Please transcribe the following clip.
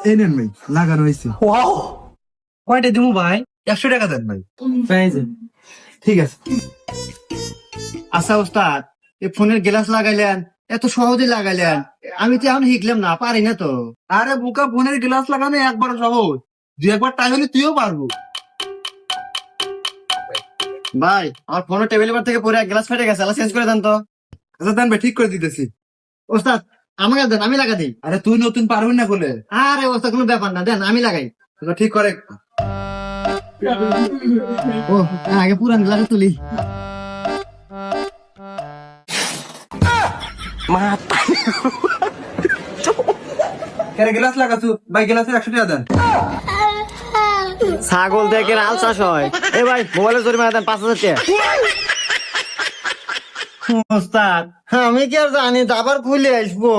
এই নেন ভাই, লাগানো হয়েছে। ওয়াও, কয়টা দিমু ভাই? 100 টাকা দেন ভাই। ঠিক আছে। আচ্ছা ওস্তাদ, এই ফোনের গ্লাস লাগাইলেন, এত সহজে লাগাইলেন, আমি তো এখন শিখলাম না, পারি না তো। আরে বুকা, ফোনের গ্লাস লাগানো একবার সহজ, দুই একবার ট্রাই হলে তুইও পারবো। ভাই আমার ফোনের টেবিল থেকে পরে গ্লাস ফেটে গেছে, চেঞ্জ করে দেন তো। আচ্ছা দেন ভাই, ঠিক করে দিতেছি। ওস্তাদ আমাকে দেন, আমি লাগা দিই। আরে তুই নতুন পারবি না বলে। আরে ওস্তাদ কোনো ব্যাপার না, দেন আমি লাগাই। আচ্ছা, ঠিক করে। ও আগে পুরান গ্লাস তুলি। কেন গ্লাস লাগাছু ভাই? গ্লাসের 100 টাকা দেন। ছাগল থেকে আল চাষ হয়। এ ভাই মোবাইলের জরিমানা দেন 5,000 টাকা। ওস্তাদ আমি কি আর জানি, আবার খুলে আসবো।